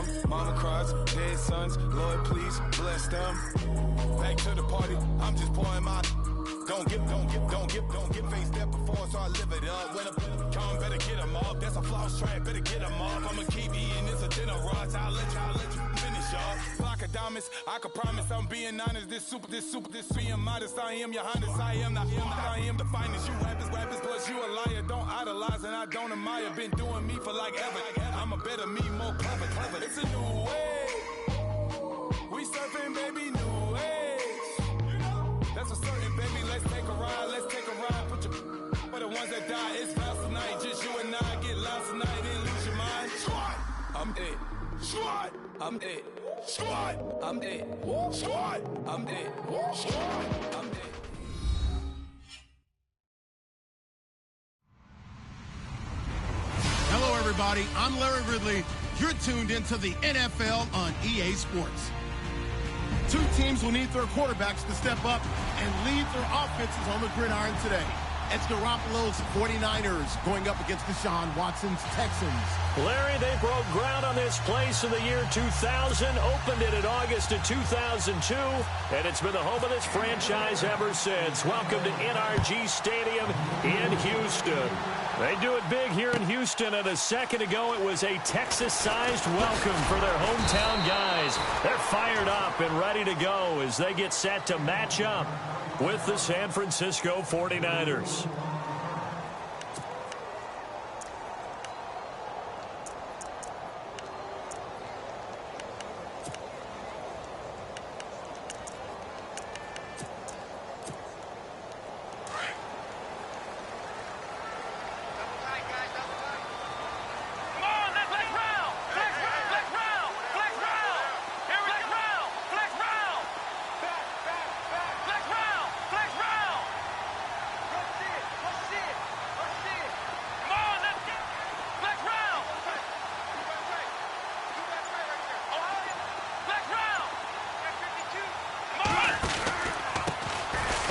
them. Mama cries, dead sons, Lord please bless them. Back to the party, I'm just pouring my. Don't get face step before, so I live it up. When I come, better get them up. That's a floss track, better get them up. I'ma keep eating this a dinner rush. I'll let you finish up. Block of diamonds, I can promise I'm being honest. This being modest. I am your highness, I am the finest. You rappers, plus you a liar. Don't idolize and I don't admire. Been doing me for like ever. I'm a better me, more clever. It's a new way. We surfing, baby, new age. That's a certain, baby. Let's take a ride. Put your for the ones that die. It's vows tonight. Just you and I get lost tonight and lose your mind. Squad, I'm it. Squad, I'm it. Squad, I'm it. Squad, I'm it. Squad, I'm it. Hello, everybody. I'm Larry Ridley. You're tuned into the NFL on EA Sports. Two teams will need their quarterbacks to step up and lead their offenses on the gridiron today. It's Garoppolo's 49ers going up against Deshaun Watson's Texans. Larry, they broke ground on this place in the year 2000, opened it in August of 2002, and it's been the home of this franchise ever since. Welcome to NRG Stadium in Houston. They do it big here in Houston, and a second ago it was a Texas-sized welcome for their hometown guys. They're fired up and ready to go as they get set to match up with the San Francisco 49ers.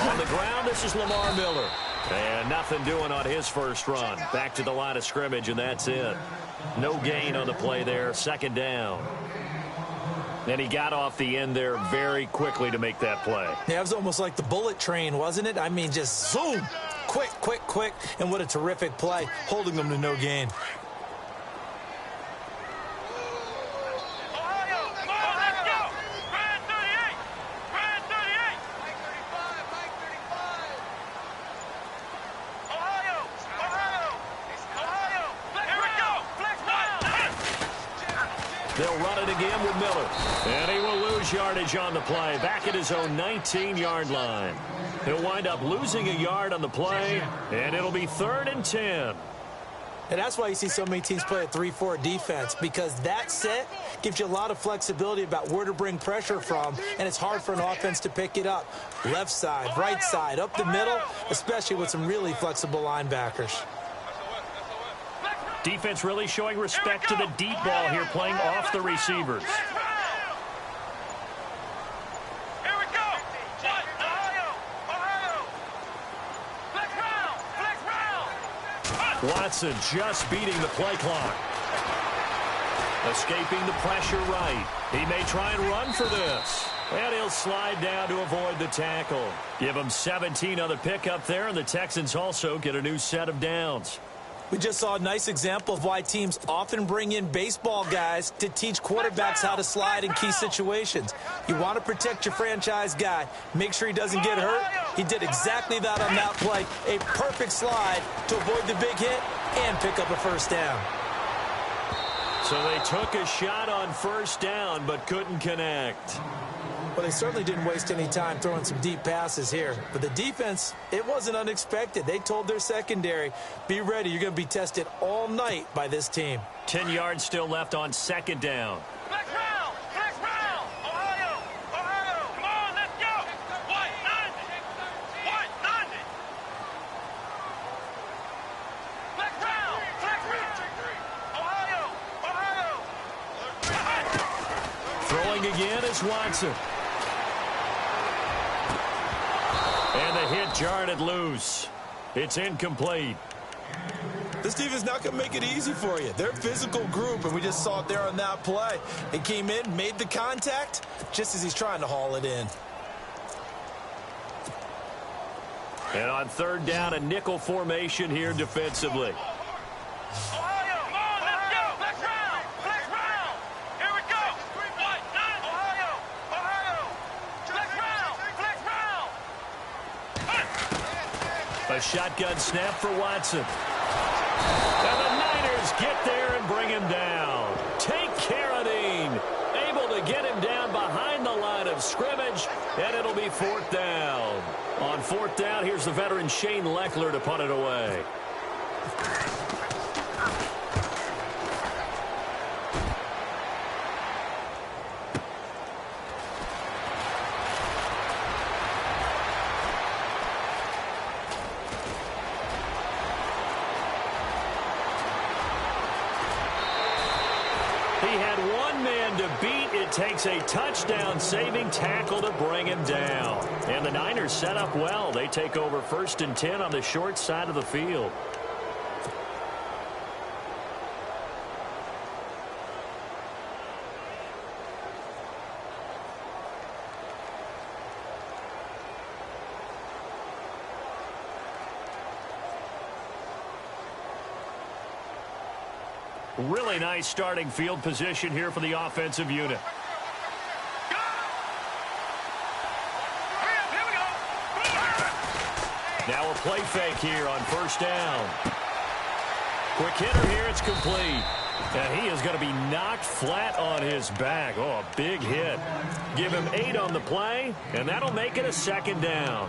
On the ground, this is Lamar Miller. And nothing doing on his first run. Back to the line of scrimmage, and that's it. No gain on the play there. Second down. And he got off the end there very quickly to make that play. Yeah, it was almost like the bullet train, wasn't it? I mean, just zoom. Quick. And what a terrific play, holding them to no gain. They'll run it again with Miller. And he will lose yardage on the play. Back at his own 19-yard line. He'll wind up losing a yard on the play, and it'll be 3rd and 10. And that's why you see so many teams play a 3-4 defense, because that set gives you a lot of flexibility about where to bring pressure from, and it's hard for an offense to pick it up. Left side, right side, up the middle, especially with some really flexible linebackers. Defense really showing respect to the deep ball here, playing off the receivers. Watson just beating the play clock. Escaping the pressure right. He may try and run for this. And he'll slide down to avoid the tackle. Give him 17 on the pickup there, and the Texans also get a new set of downs. We just saw a nice example of why teams often bring in baseball guys to teach quarterbacks how to slide in key situations. You want to protect your franchise guy. Make sure he doesn't get hurt. He did exactly that on that play. A perfect slide to avoid the big hit and pick up a first down. So they took a shot on first down but couldn't connect. Well, they certainly didn't waste any time throwing some deep passes here. But the defense, it wasn't unexpected. They told their secondary, be ready. You're going to be tested all night by this team. 10 yards still left on second down. Flex round! Ohio! Come on, let's go! White, 90! Flex round! Ohio! Throwing again is Watson. And the hit jarred it loose. It's incomplete. This defense is not going to make it easy for you. They're a physical group, and we just saw it there on that play. He came in, made the contact, just as he's trying to haul it in. And on third down, a nickel formation here defensively. Ohio, come on, let's go. Flex round. Flex round. Here we go. Ohio. Ohio. Flex round. Flex round. A shotgun snap for Watson. And the Niners get there and bring him down. Take Carradine. Able to get him down behind the line of scrimmage, and it'll be fourth down. On fourth down, here's the veteran Shane Leckler to punt it away. He had one man to beat. It takes a touchdown-saving tackle to bring him down. And the Niners set up well. They take over 1st and 10 on the short side of the field. Really nice starting field position here for the offensive unit. Now a play fake here on first down. Quick hitter here, it's complete. And he is going to be knocked flat on his back. Oh, a big hit. Give him 8 on the play, and that'll make it a second down.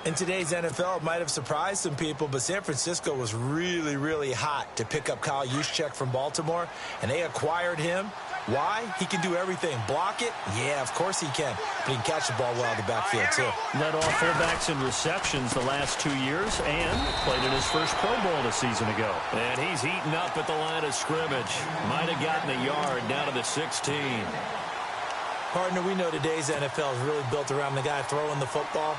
In today's NFL, it might have surprised some people, but San Francisco was really, really hot to pick up Kyle Juszczyk from Baltimore, and they acquired him. Why? He can do everything. Block it? Yeah, of course he can. But he can catch the ball well in the backfield, too. Led all fullbacks in receptions the last 2 years and played in his first Pro Bowl a season ago. And he's heating up at the line of scrimmage. Might have gotten a yard down to the 16. Partner, we know today's NFL is really built around the guy throwing the football.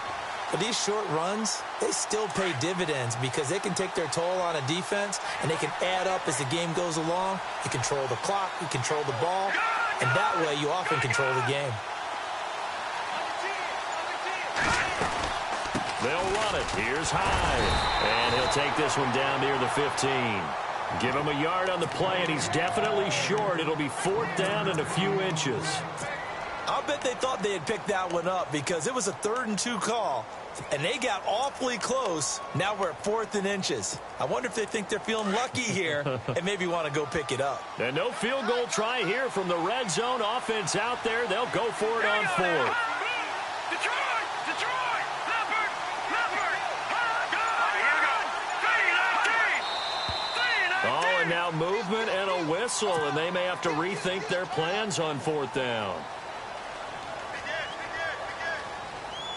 But these short runs, they still pay dividends because they can take their toll on a defense, and they can add up as the game goes along. You control the clock, you control the ball, and that way you often control the game. They'll run it. Here's Hyde. And he'll take this one down near the 15. Give him a yard on the play, and he's definitely short. It'll be fourth down and a few inches. I'll bet they thought they had picked that one up because it was a 3rd and 2 call, and they got awfully close. Now we're at 4th and inches. I wonder if they think they're feeling lucky here and maybe want to go pick it up. And no field goal try here from the red zone offense out there. They'll go for it on 4th. Detroit! Detroit! Leopard! Oh, and now movement and a whistle, and they may have to rethink their plans on 4th down.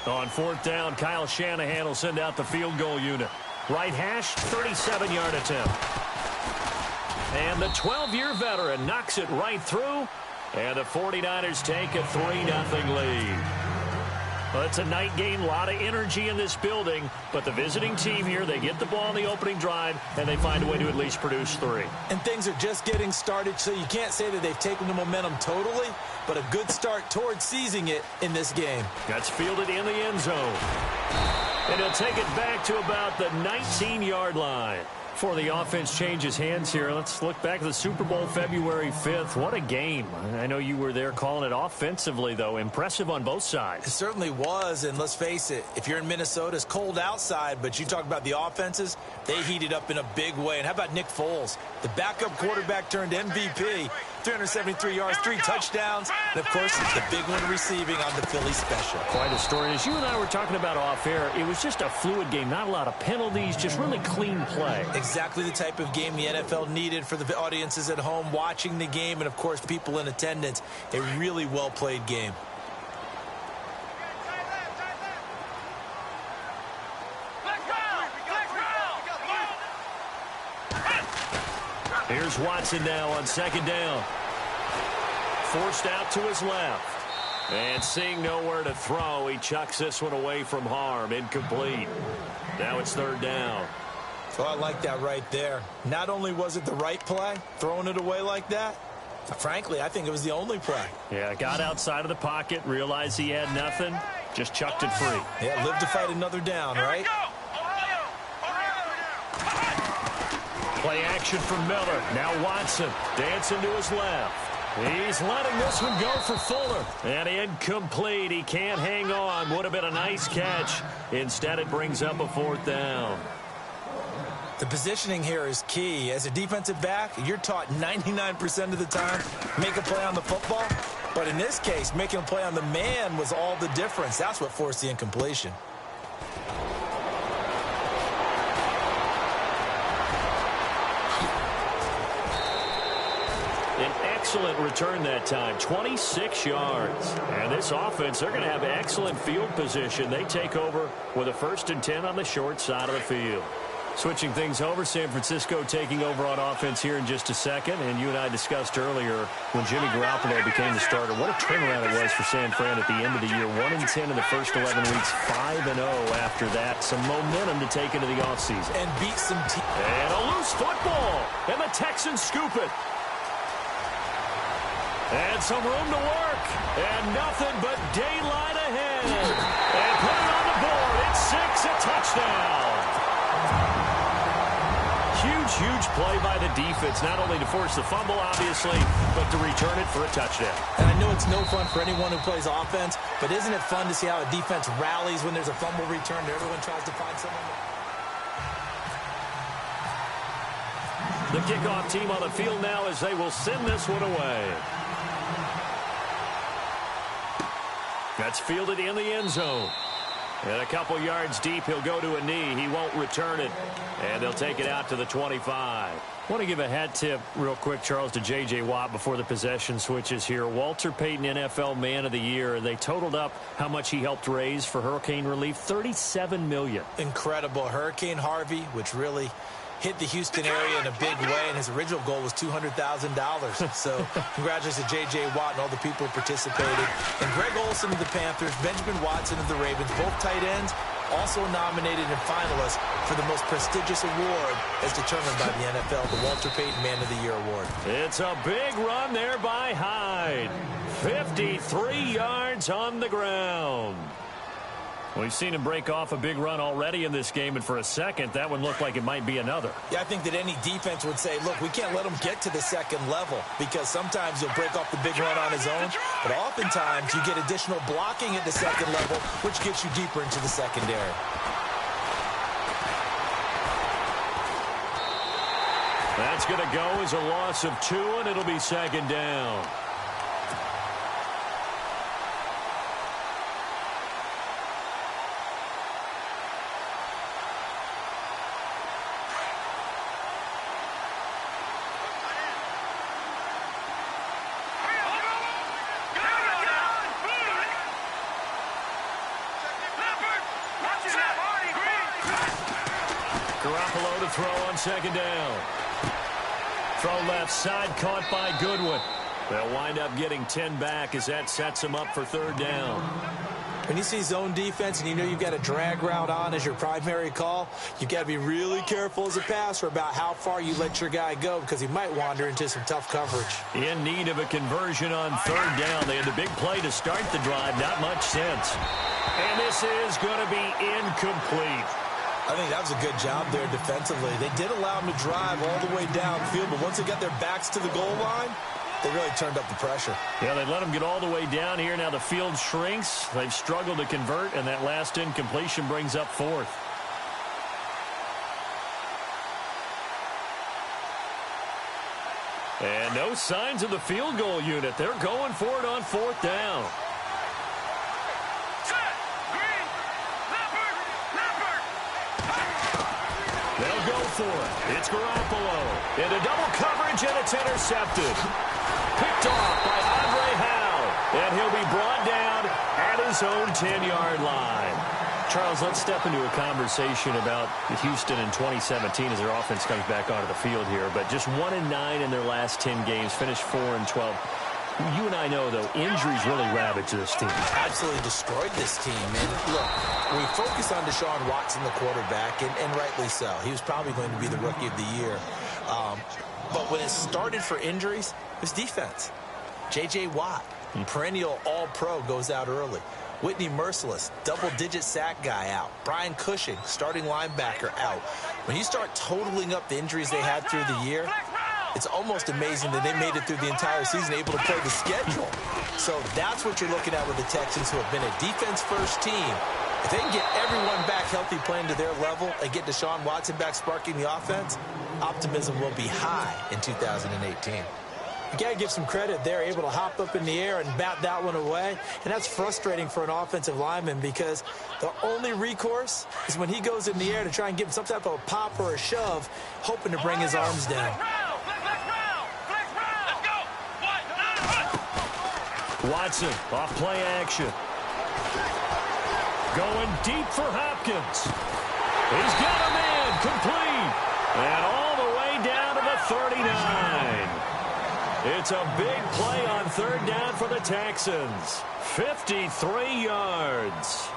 On 4th down, Kyle Shanahan will send out the field goal unit. Right hash, 37-yard attempt. And the 12-year veteran knocks it right through, and the 49ers take a 3-0 lead. Well, it's a night game, a lot of energy in this building, but the visiting team here, they get the ball on the opening drive, and they find a way to at least produce 3. And things are just getting started, so you can't say that they've taken the momentum totally, but a good start towards seizing it in this game. That's fielded in the end zone. And he'll take it back to about the 19-yard line. Before the offense changes hands here, let's look back at the Super Bowl February 5th. What a game. I know you were there calling it offensively, though. Impressive on both sides. It certainly was, and let's face it, if you're in Minnesota, it's cold outside, but you talk about the offenses, they heated up in a big way. And how about Nick Foles? The backup quarterback turned MVP. 373 yards, 3 touchdowns, and, of course, the big one receiving on the Philly special. Quite a story. As you and I were talking about off air, it was just a fluid game. Not a lot of penalties, just really clean play. Exactly the type of game the NFL needed for the audiences at home watching the game and, of course, people in attendance. A really well-played game. Here's Watson now on 2nd down. Forced out to his left. And seeing nowhere to throw, he chucks this one away from harm. Incomplete. Now it's 3rd down. So I like that right there. Not only was it the right play, throwing it away like that, frankly, I think it was the only play. Yeah, got outside of the pocket, realized he had nothing, just chucked it free. Yeah, live to fight another down, right? Play action from Miller. Now Watson dancing to his left. He's letting this one go for Fuller. And incomplete. He can't hang on. Would have been a nice catch. Instead, it brings up a 4th down. The positioning here is key. As a defensive back, you're taught 99% of the time, make a play on the football. But in this case, making a play on the man was all the difference. That's what forced the incompletion. An excellent return that time, 26 yards. And this offense, they're going to have excellent field position. They take over with a 1st and 10 on the short side of the field. Switching things over, San Francisco taking over on offense here in just a second. And you and I discussed earlier when Jimmy Garoppolo became the starter, what a turnaround it was for San Fran at the end of the year. 1-10 in the first 11 weeks, 5-0 after that. Some momentum to take into the offseason. And beat some teams. And a loose football. And the Texans scoop it. And some room to work. And nothing but daylight ahead. And put it on the board. It's 6, a touchdown. Huge play by the defense, not only to force the fumble, obviously, but to return it for a touchdown. And I know it's no fun for anyone who plays offense, but isn't it fun to see how a defense rallies when there's a fumble return and everyone tries to find someone? The kickoff team on the field now as they will send this one away. That's fielded in the end zone. And a couple yards deep, he'll go to a knee. He won't return it. And they'll take it out to the 25. I want to give a hat tip real quick, Charles, to J.J. Watt before the possession switches here. Walter Payton, NFL Man of the Year. They totaled up how much he helped raise for hurricane relief, $37 million. Incredible. Hurricane Harvey, which really hit the Houston area in a big way, and his original goal was $200,000. So congratulations to J.J. Watt and all the people who participated. And Greg Olsen of the Panthers, Benjamin Watson of the Ravens, both tight ends, also nominated and finalists for the most prestigious award as determined by the NFL, the Walter Payton Man of the Year Award. It's a big run there by Hyde. 53 yards on the ground. We've seen him break off a big run already in this game, and for a second, that one looked like it might be another. Yeah, I think that any defense would say, look, we can't let him get to the second level because sometimes he'll break off the big run on his own, but oftentimes you get additional blocking at the second level, which gets you deeper into the secondary. That's going to go as a loss of 2, and it'll be 2nd down. Garoppolo to throw on 2nd down. Throw left side, caught by Goodwin. They'll wind up getting 10 back as that sets them up for 3rd down. When you see zone defense and you know you've got a drag route on as your primary call, you've got to be really careful as a passer about how far you let your guy go because he might wander into some tough coverage. In need of a conversion on 3rd down. They had the big play to start the drive. Not much sense. And this is going to be incomplete. I think that was a good job there defensively. They did allow him to drive all the way downfield, but once they got their backs to the goal line, they really turned up the pressure. Yeah, they let him get all the way down here. Now the field shrinks. They've struggled to convert, and that last incompletion brings up 4th. And no signs of the field goal unit. They're going for it on 4th down. They'll go for it. It's Garoppolo. Into double coverage, and it's intercepted. Picked off by Andre Howe. And he'll be brought down at his own 10-yard line. Charles, let's step into a conversation about Houston in 2017 as their offense comes back onto the field here. But just 1-9 in their last 10 games, finished 4-12. You and I know, though, injuries really ravage this team. Absolutely destroyed this team. And look, we focus on Deshaun Watson, the quarterback, and rightly so. He was probably going to be the rookie of the year. But when it started for injuries, it was defense. J.J. Watt, perennial all-pro, goes out early. Whitney Merciless, double-digit sack guy, out. Brian Cushing, starting linebacker, out. When you start totaling up the injuries they had through the year, it's almost amazing that they made it through the entire season able to play the schedule. So that's what you're looking at with the Texans, who have been a defense-first team. If they can get everyone back healthy, playing to their level, and get Deshaun Watson back sparking the offense, optimism will be high in 2018. You got to give some credit. They're able to hop up in the air and bat that one away. And that's frustrating for an offensive lineman because the only recourse is when he goes in the air to try and give some type of a pop or a shove, hoping to bring his arms down. Watson, off play action. Going deep for Hopkins. He's got a man, complete. And all the way down to the 39. It's a big play on third down for the Texans. 53 yards.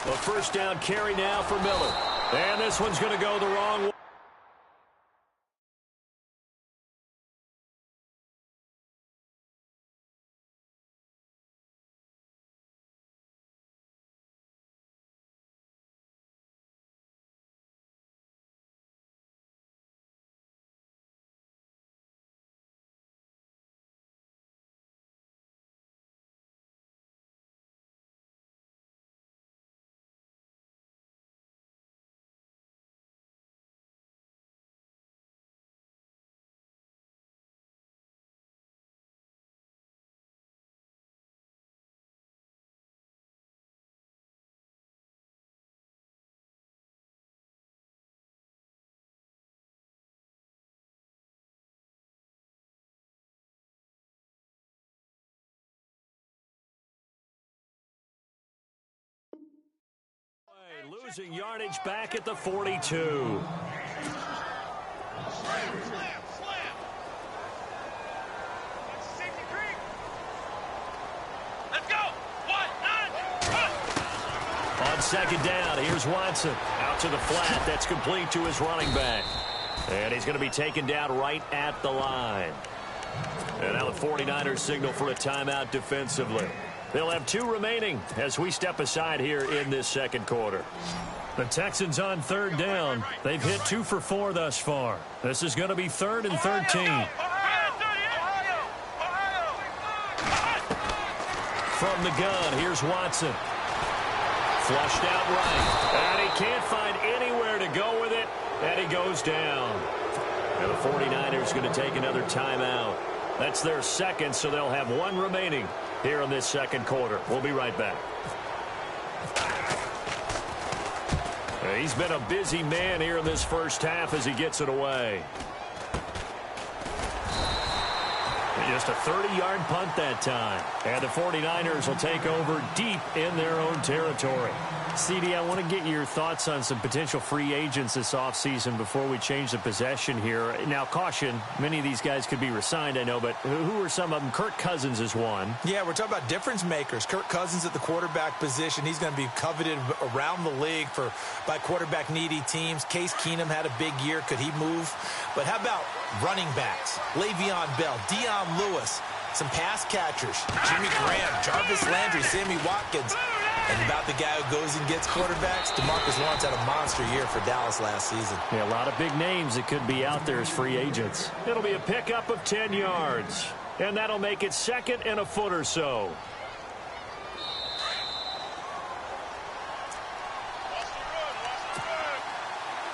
A first down carry now for Miller. And this one's going to go the wrong way. Losing yardage back at the 42. Let's go. On second down, here's Watson. Out to the flat. That's complete to his running back. And he's going to be taken down right at the line. And now the 49ers signal for a timeout defensively. They'll have 2 remaining as we step aside here in this second quarter. The Texans on third down. They've hit 2 for 4 thus far. This is going to be 3rd and 13. From the gun, here's Watson. Flushed out right. And he can't find anywhere to go with it. And he goes down. And the 49ers going to take another timeout. That's their second, so they'll have 1 remaining here in this second quarter. We'll be right back. He's been a busy man here in this first half as he gets it away. Just a 30-yard punt that time. And the 49ers will take over deep in their own territory. CD, I want to get your thoughts on some potential free agents this offseason before we change the possession here. Now, caution, many of these guys could be re-signed, I know, but who are some of them? Kirk Cousins is one. Yeah, we're talking about difference makers. Kirk Cousins at the quarterback position. He's going to be coveted around the league by quarterback-needy teams. Case Keenum had a big year. Could he move? But how about running backs? Le'Veon Bell, Dion Lewis, some pass catchers. Jimmy Graham, Jarvis Landry, Sammy Watkins. And about the guy who goes and gets quarterbacks, DeMarcus Lawrence had a monster year for Dallas last season. Yeah, a lot of big names that could be out there as free agents. It'll be a pickup of 10 yards. And that'll make it 2nd and a foot or so.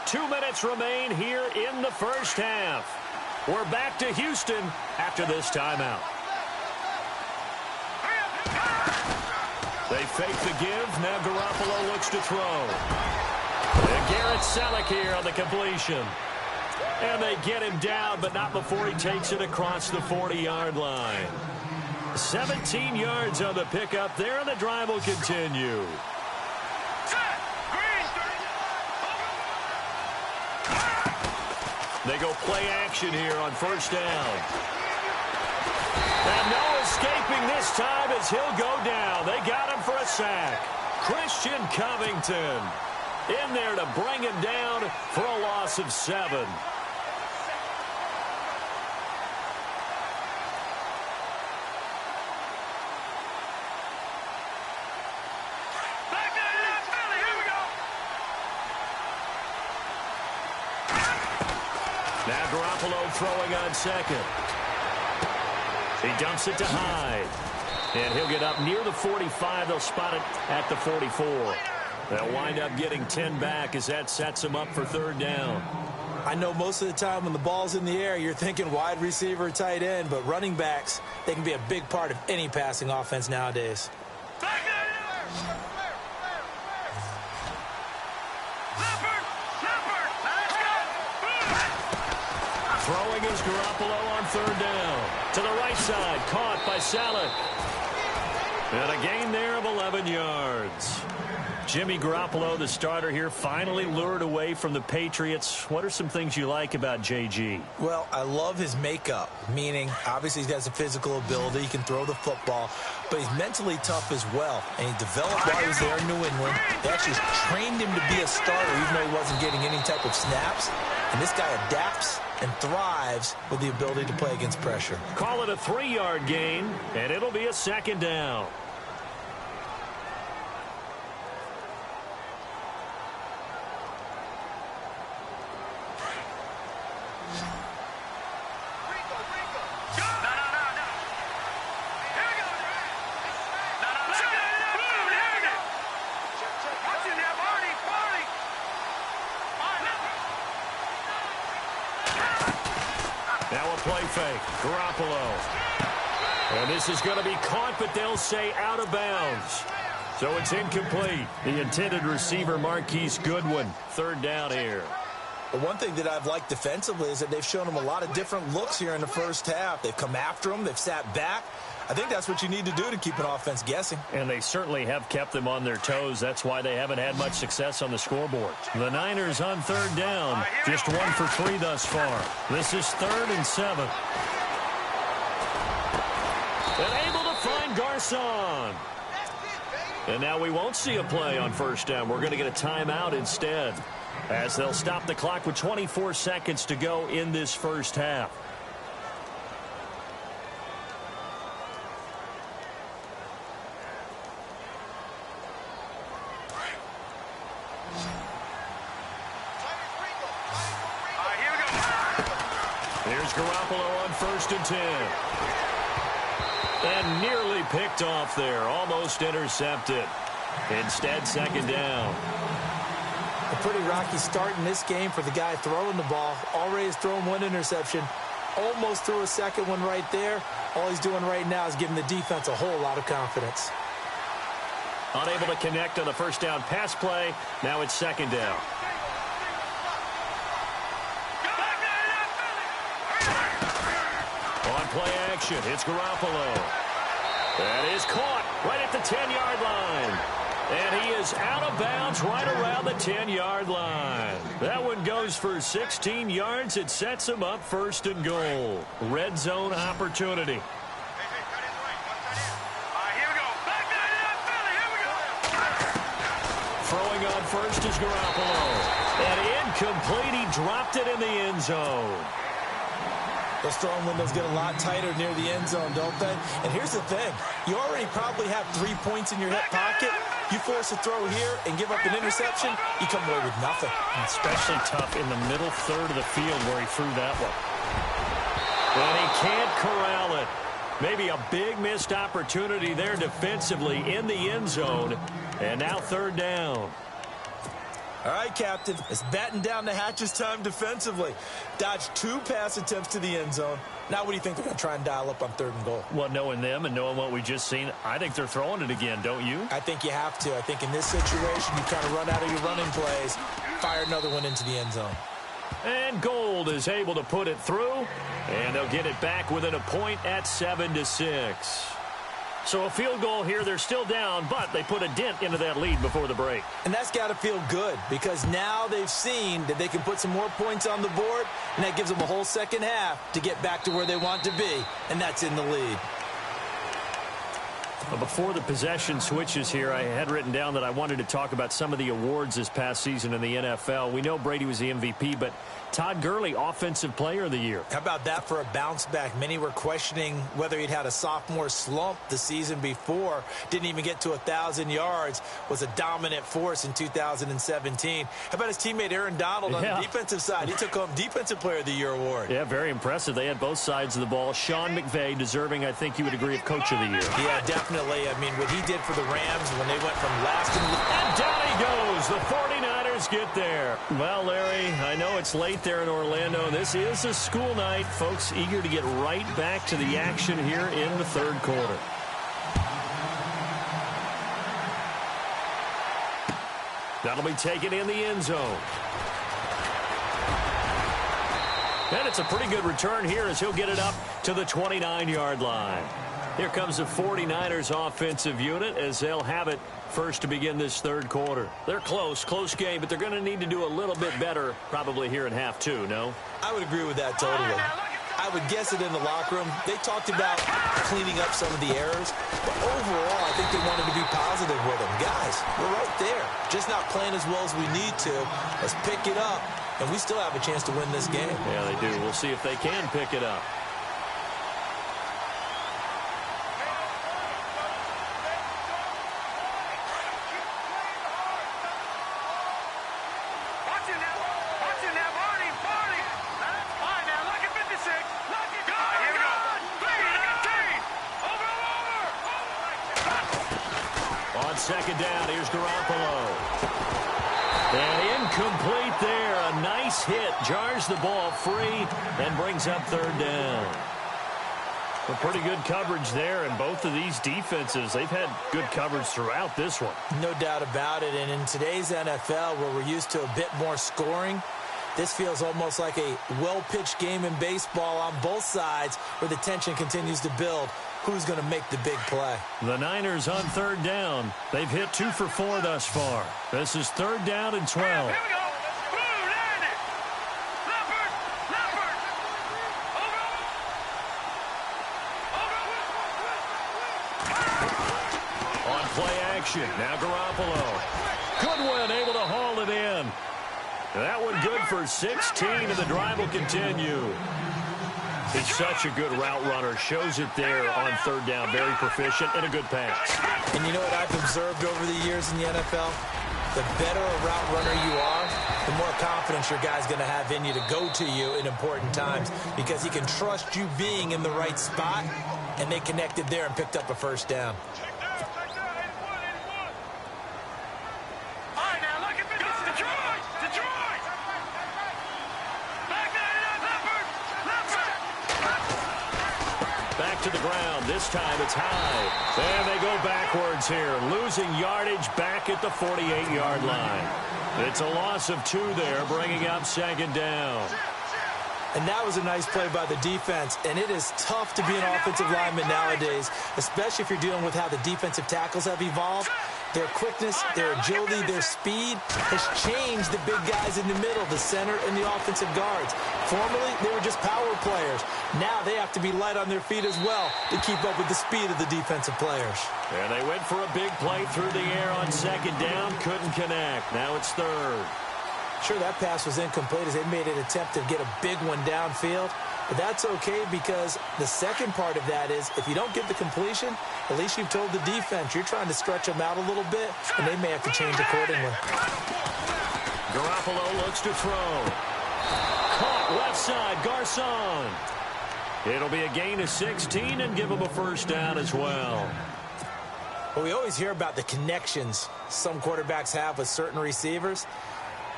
Two minutes remain here in the first half. We're back to Houston after this timeout. They fake the give. Now Garoppolo looks to throw. And Garrett Selleck here on the completion. And they get him down, but not before he takes it across the 40-yard line. 17 yards on the pickup there, and the drive will continue. They go play action here on first down. And no escaping this time as he'll go down. They got him for a sack. Christian Covington in there to bring him down for a loss of 7. Now Garoppolo throwing on second. He dumps it to Hyde. And he'll get up near the 45. They'll spot it at the 44. They'll wind up getting 10 back as that sets them up for third down. I know most of the time when the ball's in the air, you're thinking wide receiver, tight end, but running backs, they can be a big part of any passing offense nowadays. Throwing is Garoppolo on third down. To the right side, caught by Saleh. And a gain there of 11 yards. Jimmy Garoppolo, the starter here, finally lured away from the Patriots. What are some things you like about JG? Well, I love his makeup, meaning obviously he has a physical ability, he can throw the football, but he's mentally tough as well. And he developed while he was there in New England. They actually trained him to be a starter even though he wasn't getting any type of snaps. And this guy adapts and thrives with the ability to play against pressure. Call it a 3-yard gain, and it'll be a second down. Play fake. Garoppolo. And this is going to be caught, but they'll say out of bounds. So it's incomplete. The intended receiver, Marquise Goodwin. Third down here. But one thing that I've liked defensively is that they've shown him a lot of different looks here in the first half. They've come after him. They've sat back. I think that's what you need to do to keep an offense guessing. And they certainly have kept them on their toes. That's why they haven't had much success on the scoreboard. The Niners on third down. Just 1 for 3 thus far. This is 3rd and 7. And able to find Garcon. And now we won't see a play on first down. We're going to get a timeout instead, as they'll stop the clock with 24 seconds to go in this first half. Here's Garoppolo on 1st and 10. And nearly picked off there. Almost intercepted. Instead, second down. A pretty rocky start in this game for the guy throwing the ball. Already has thrown 1 interception. Almost threw a second one right there. All he's doing right now is giving the defense a whole lot of confidence. Unable to connect on the first down pass play. Now it's second down. On play action, it's Garoppolo. That is caught right at the 10-yard line. And he is out of bounds right around the 10-yard line. That one goes for 16 yards. It sets him up 1st and goal. Red zone opportunity. Throwing on first is Garoppolo. And incomplete. He dropped it in the end zone. Those throwing windows get a lot tighter near the end zone, don't they? And here's the thing. You already probably have 3 points in your hip pocket. You force a throw here and give up an interception, you come away with nothing. Especially tough in the middle third of the field where he threw that one. And he can't corral it. Maybe a big missed opportunity there defensively in the end zone. And now third down. All right, Captain, it's batten down the hatches time defensively. Dodged 2 pass attempts to the end zone. Now what do you think they're going to try and dial up on 3rd and goal? Well, knowing them and knowing what we just seen, I think they're throwing it again, don't you? I think you have to. I think in this situation, you kind of run out of your running plays, fire another one into the end zone. And Gold is able to put it through, and they'll get it back within a point at 7-6. So a field goal here. They're still down, but they put a dent into that lead before the break. And that's got to feel good because now they've seen that they can put some more points on the board, and that gives them a whole second half to get back to where they want to be, and that's in the lead. Before the possession switches here, I had written down that I wanted to talk about some of the awards this past season in the NFL. We know Brady was the MVP, but Todd Gurley, Offensive Player of the Year. How about that for a bounce back? Many were questioning whether he'd had a sophomore slump the season before. Didn't even get to 1,000 yards. Was a dominant force in 2017. How about his teammate Aaron Donald on the defensive side? He took home Defensive Player of the Year award. Yeah, very impressive. They had both sides of the ball. Sean McVay deserving, I think you would agree, of Coach of the Year. Yeah, definitely. I mean, what he did for the Rams when they went from last in the... And down he goes. The 49ers get there. Well, Larry, I know it's late there in Orlando. This is a school night. Folks eager to get right back to the action here in the third quarter. That'll be taken in the end zone. And it's a pretty good return here as he'll get it up to the 29-yard line. Here comes the 49ers offensive unit as they'll have it first to begin this third quarter. They're close game, but they're going to need to do a little bit better probably here in half two, no? I would agree with that totally. I would guess it in the locker room. They talked about cleaning up some of the errors, but overall, I think they wanted to be positive with them. Guys, we're right there. Just not playing as well as we need to. Let's pick it up, and we still have a chance to win this game. Yeah, they do. We'll see if they can pick it up. Second down, here's Garoppolo. And incomplete there. A nice hit. Jars the ball free and brings up third down. A pretty good coverage there, and both of these defenses, they've had good coverage throughout this one. No doubt about it, and in today's NFL, where we're used to a bit more scoring, this feels almost like a well-pitched game in baseball on both sides where the tension continues to build. Who's going to make the big play? The Niners on third down. They've hit 2 for 4 thus far. This is third down and 12. Here we go. On play action. Now Garoppolo. Goodwin able to haul it in. That one good for 16, and the drive will continue. He's such a good route runner. Shows it there on third down. Very proficient and a good pass. And you know what I've observed over the years in the NFL? The better a route runner you are, the more confidence your guy's going to have in you to go to you in important times because he can trust you being in the right spot, and they connected there and picked up a first down. To the ground. This time it's high. And they go backwards here. Losing yardage back at the 48-yard line. It's a loss of 2 there, bringing up second down. And that was a nice play by the defense. And it is tough to be an offensive lineman nowadays, especially if you're dealing with how the defensive tackles have evolved. Their quickness, their agility, their speed has changed the big guys in the middle, the center, and the offensive guards. Formerly, they were just power players. Now they have to be light on their feet as well to keep up with the speed of the defensive players. And they went for a big play through the air on second down. Couldn't connect. Now it's third. Sure, that pass was incomplete as they made an attempt to get a big one downfield. But that's okay because the second part of that is if you don't get the completion, at least you've told the defense you're trying to stretch them out a little bit, and they may have to change accordingly. Garoppolo looks to throw. Caught left side, Garcon. It'll be a gain of 16 and give him a first down as well. Well, we always hear about the connections some quarterbacks have with certain receivers.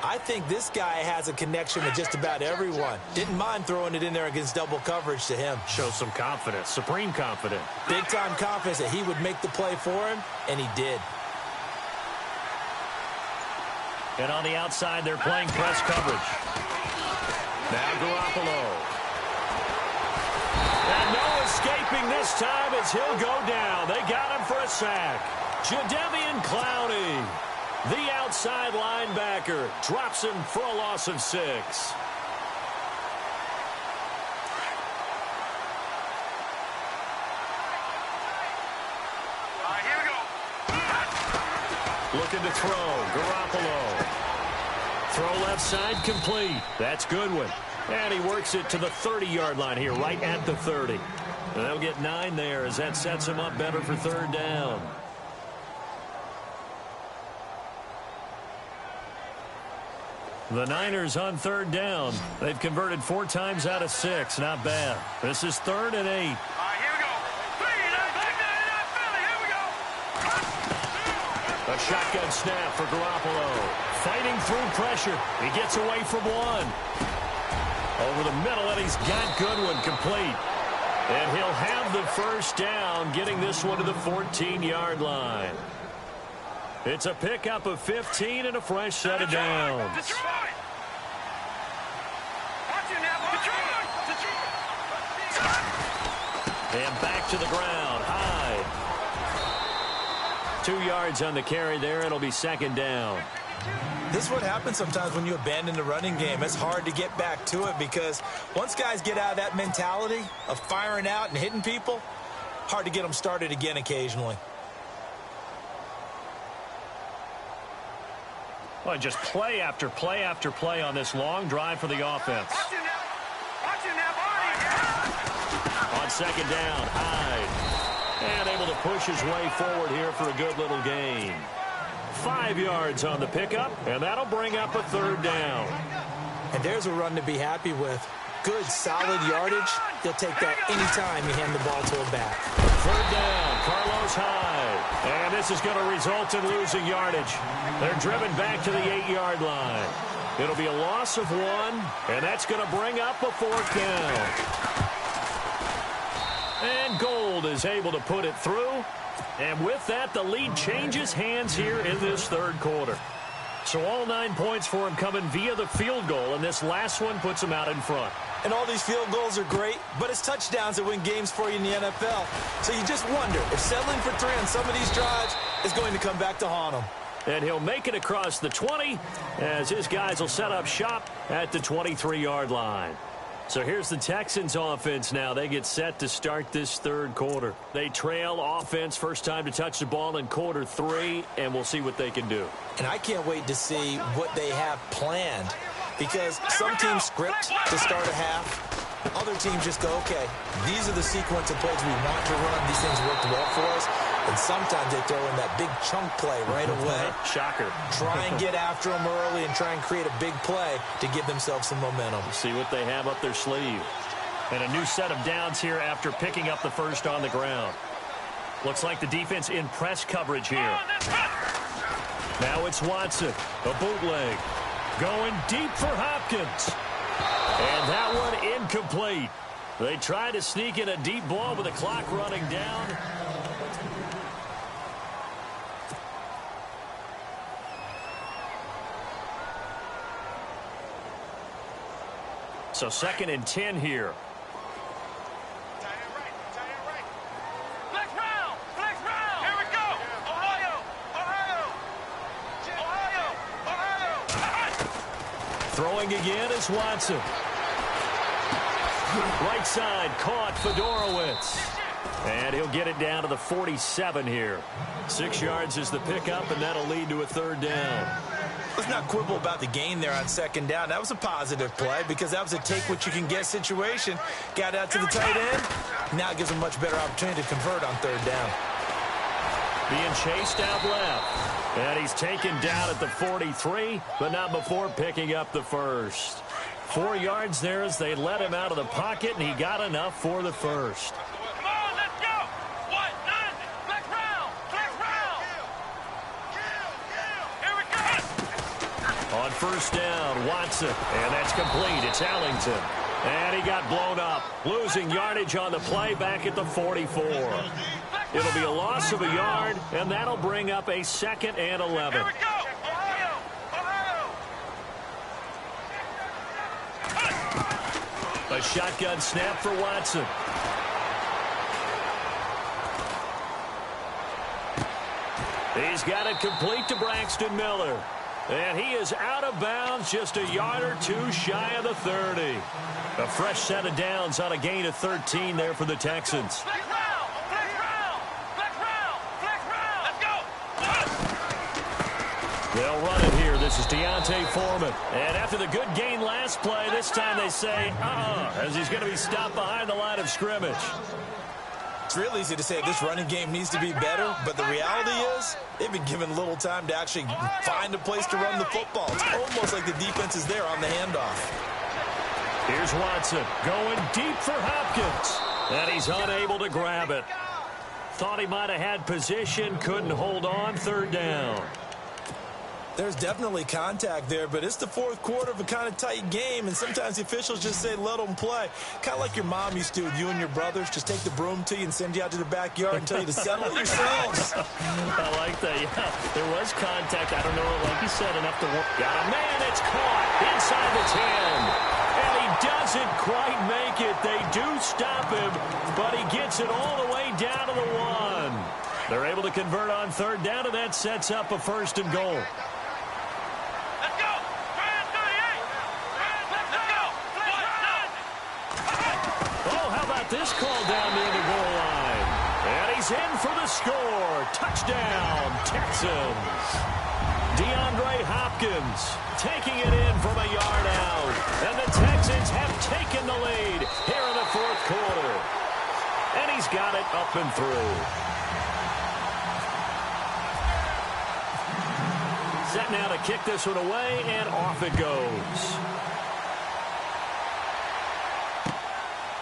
I think this guy has a connection with just about everyone. Didn't mind throwing it in there against double coverage to him. Shows some confidence, supreme confidence. Big-time confidence that he would make the play for him, and he did. And on the outside, they're playing press coverage. Now Garoppolo. And no escape escaping this time as he'll go down. They got him for a sack. Jadeveon Clowney, the outside linebacker, drops him for a loss of 6. Here we go. Looking to throw. Garoppolo. Throw left side complete. That's Goodwin. And he works it to the 30-yard line here, right at the 30. And they'll get 9 there as that sets him up better for third down. The Niners on third down. They've converted 4 times out of 6. Not bad. This is 3rd and 8. Here we go. Here we go. A shotgun snap for Garoppolo. Fighting through pressure. He gets away from one. Over the middle, and he's got Goodwin complete. And he'll have the first down, getting this one to the 14-yard line. It's a pickup of 15 and a fresh set of downs. Detroit. Watch it now. Detroit. And back to the ground. Hyde. 2 yards on the carry there. It'll be second down. This is what happens sometimes when you abandon the running game. It's hard to get back to it because once guys get out of that mentality of firing out and hitting people, hard to get them started again occasionally. Well, just play after play after play on this long drive for the offense. Watch it now, Barney. On second down, Hyde. And able to push his way forward here for a good little gain. 5 yards on the pickup, and that'll bring up a third down. And there's a run to be happy with. Good, solid yardage. You'll take that anytime you hand the ball to a back. Third down, Carlos Hyde. And this is going to result in losing yardage. They're driven back to the 8-yard line. It'll be a loss of 1, and that's going to bring up a 4th down. And Gold is able to put it through. And with that, the lead changes hands here in this third quarter. So all 9 points for him coming via the field goal, and this last one puts him out in front. And all these field goals are great, but it's touchdowns that win games for you in the NFL. So you just wonder if settling for 3 on some of these drives is going to come back to haunt him. And he'll make it across the 20 as his guys will set up shop at the 23-yard line. So here's the Texans offense now. They get set to start this third quarter. They trail offense, first time to touch the ball in quarter 3, and we'll see what they can do. And I can't wait to see what they have planned because some teams script to start a half. Other teams just go, okay, these are the sequence of plays we want to run. These things worked well for us. And sometimes they throw in that big chunk play right away. Shocker. Try and get after them early and try and create a big play to give themselves some momentum. See what they have up their sleeve. And a new set of downs here after picking up the first on the ground. Looks like the defense in press coverage here. Now it's Watson. A bootleg. Going deep for Hopkins. And that one incomplete. They try to sneak in a deep ball with the clock running down. So 2nd and 10 here. Flex round. Here we go. Ohio. Throwing again is Watson. Right side caught Fedorowicz. And he'll get it down to the 47 here. 6 yards is the pickup, and that'll lead to a third down. Let's not quibble about the gain there on second down. That was a positive play because that was a take-what-you-can-get situation. Got out to the tight end. Now it gives them a much better opportunity to convert on third down. Being chased out left. And he's taken down at the 43, but not before picking up the first. 4 yards there as they let him out of the pocket, and he got enough for the first. Come on, let's go. What? None. Flex round. Here we go. On first down, Watson, and that's complete. It's Ellington. And he got blown up, losing yardage on the play back at the 44. It'll be a loss of a yard, and that'll bring up a 2nd and 11. Here we go. Ohio. A shotgun snap for Watson. He's got it complete to Braxton Miller. And he is out of bounds, just a yard or two shy of the 30. A fresh set of downs on a gain of 13 there for the Texans. Flex round! Flex round! Flex round! Flex round! Let's go! They'll run it here. This is Deontay Foreman. And after the good gain last play, this time they say, as he's going to be stopped behind the line of scrimmage. It's real easy to say this running game needs to be better, but the reality is they've been given little time to actually find a place to run the football. It's almost like the defense is there on the handoff. Here's Watson going deep for Hopkins, and he's unable to grab it. Thought he might have had position, couldn't hold on, third down. There's definitely contact there, but it's the fourth quarter of a kind of tight game, and sometimes the officials just say, let them play. Kind of like your mom used to with you and your brothers. Just take the broom to you and send you out to the backyard and tell you to settle it yourselves. I like that, yeah. There was contact. I don't know, like you said, enough to work. Got a man, it's caught inside the 10. And he doesn't quite make it. They do stop him, but he gets it all the way down to the 1. They're able to convert on third down, and that sets up a first and goal. This call down near the goal line. And he's in for the score. Touchdown, Texans. DeAndre Hopkins taking it in from a yard out. And the Texans have taken the lead here in the fourth quarter. And he's got it up and through. Set now to kick this one away, and off it goes.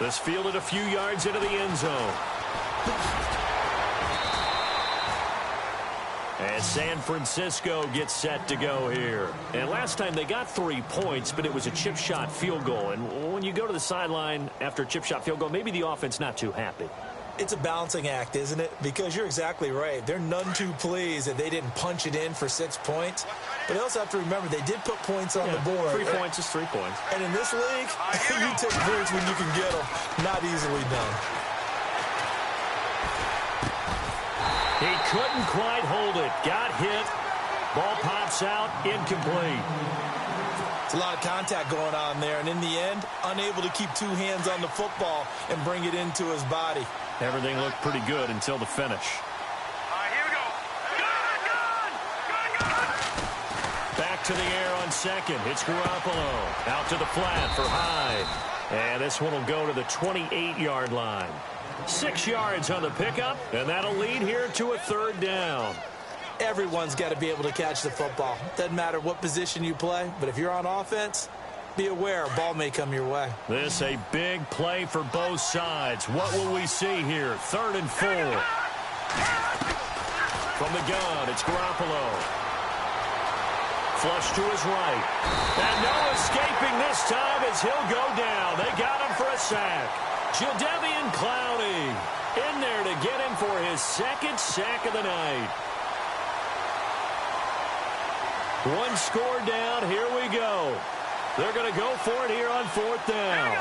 This fielded a few yards into the end zone. And San Francisco gets set to go here. And last time they got 3 points, but it was a chip shot field goal. And when you go to the sideline after a chip shot field goal, maybe the offense not too happy. It's a balancing act, isn't it? Because you're exactly right. They're none too pleased that they didn't punch it in for 6 points. But you also have to remember they did put points on the board. 3 points is 3 points. And in this league, you take points when you can get them. Not easily done. He couldn't quite hold it. Got hit. Ball pops out. Incomplete. It's a lot of contact going on there. And in the end, unable to keep 2 hands on the football and bring it into his body. Everything looked pretty good until the finish. All right, here we go. Gun! Back to the air on second. It's Garoppolo. Out to the flat for Hyde. And this one will go to the 28-yard line. 6 yards on the pickup, and that'll lead here to a third down. Everyone's got to be able to catch the football. Doesn't matter what position you play, but if you're on offense, be aware a ball may come your way. This a big play for both sides. What will we see here? 3rd and 4. From the gun, it's Garoppolo. Flush to his right. And no escaping this time as he'll go down. They got him for a sack. Jadeveon Clowney in there to get him for his 2nd sack of the night. 1 score down. Here we go. They're going to go for it here on 4th down.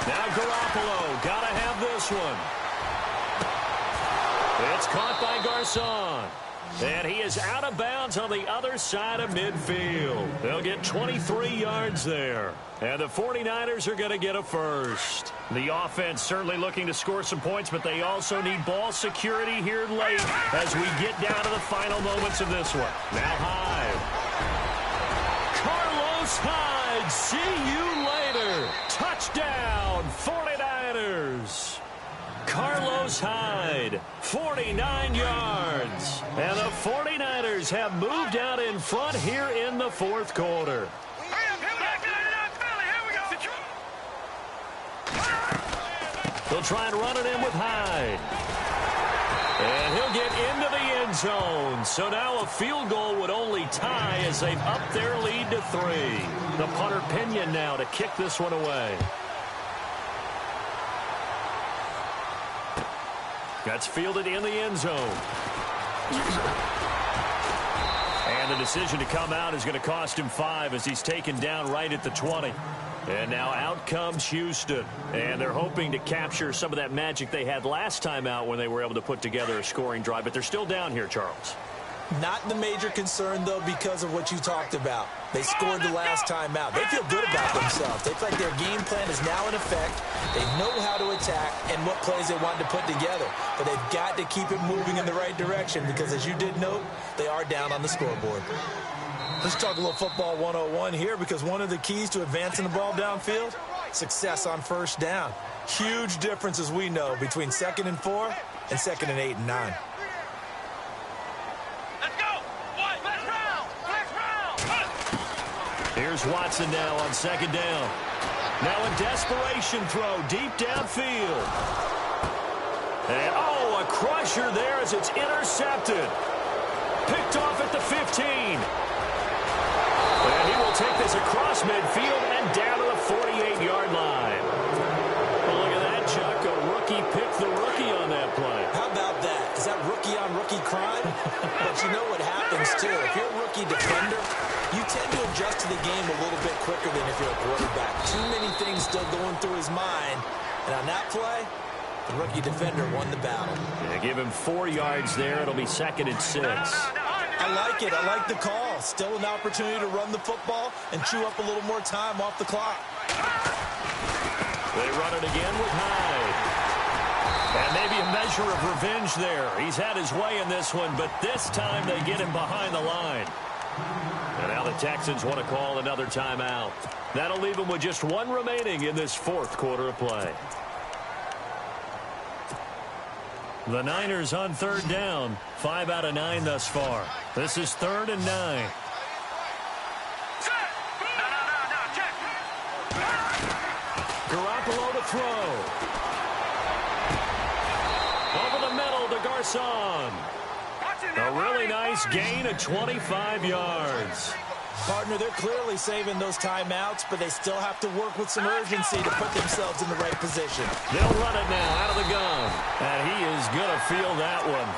Now Garoppolo. Got to have this one. It's caught by Garcon. And he is out of bounds on the other side of midfield. They'll get 23 yards there. And the 49ers are going to get a first. The offense certainly looking to score some points, but they also need ball security here late as we get down to the final moments of this one. Now Hyde. Carlos Hyde, see you later. Touchdown, 49ers. Carlos Hyde, 49 yards. And the 49ers have moved out in front here in the fourth quarter. They'll try and run it in with Hyde. And he'll get into the end zone. So now a field goal would only tie as they've upped their lead to 3. The punter Pinion now to kick this one away. That's fielded in the end zone. And the decision to come out is going to cost him 5 as he's taken down right at the 20. And now out comes Houston. And they're hoping to capture some of that magic they had last time out when they were able to put together a scoring drive. But they're still down here, Charles. Not the major concern, though, because of what you talked about. They scored the last time out. They feel good about themselves. They feel like their game plan is now in effect. They know how to attack and what plays they want to put together. But they've got to keep it moving in the right direction because, as you did note, they are down on the scoreboard. Let's talk a little football 101 here because one of the keys to advancing the ball downfield, success on first down. Huge difference, as we know, between 2nd and 4 and 2nd and 8 and 9. Here's Watson now on 2nd down. Now a desperation throw deep downfield. And, oh, a crusher there as it's intercepted. Picked off at the 15. And he will take this across midfield and down to the 48-yard line. Well, look at that, Chuck. A rookie picked the rookie on that play. How about that? Is that rookie-on-rookie crime? But you know what happens, too. If you're a rookie defender, you tend to adjust to the game a little bit quicker than if you're a quarterback. Too many things still going through his mind. And on that play, the rookie defender won the battle. Yeah, give him 4 yards there. It'll be 2nd and 6. I like it. I like the call. Still an opportunity to run the football and chew up a little more time off the clock. They run it again with Hyde. And maybe a measure of revenge there. He's had his way in this one, but this time they get him behind the line. And now the Texans want to call another timeout. That'll leave them with just 1 remaining in this 4th quarter of play. The Niners on 3rd down. 5 out of 9 thus far. This is 3rd and 9. Garoppolo to throw. Over the middle to Garcon. A really nice gain of 25 yards. Partner, they're clearly saving those timeouts, but they still have to work with some urgency to put themselves in the right position. They'll run it now out of the gun. And he is going to feel that one.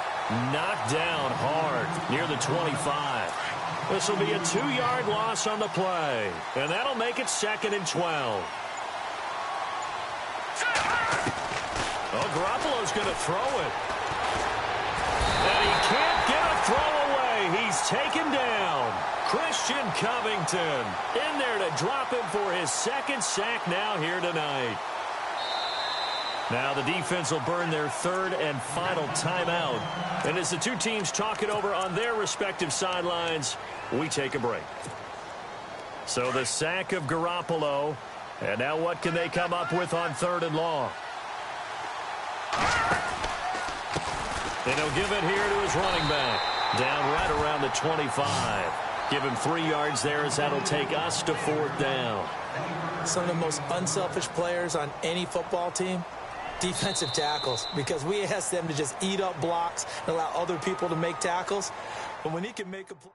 Knocked down hard near the 25. This will be a 2-yard loss on the play. And that'll make it 2nd and 12. Oh, Garoppolo's going to throw it. And he can't get a throw away. He's taken down. Christian Covington in there to drop him for his 2nd sack now here tonight. Now the defense will burn their 3rd and final timeout. And as the two teams talk it over on their respective sidelines, we take a break. So the sack of Garoppolo. And now what can they come up with on 3rd and long? And he'll give it here to his running back. Down right around the 25. Give him 3 yards there as that'll take us to 4th down. Some of the most unselfish players on any football team, defensive tackles, because we ask them to just eat up blocks and allow other people to make tackles. But when he can make a play.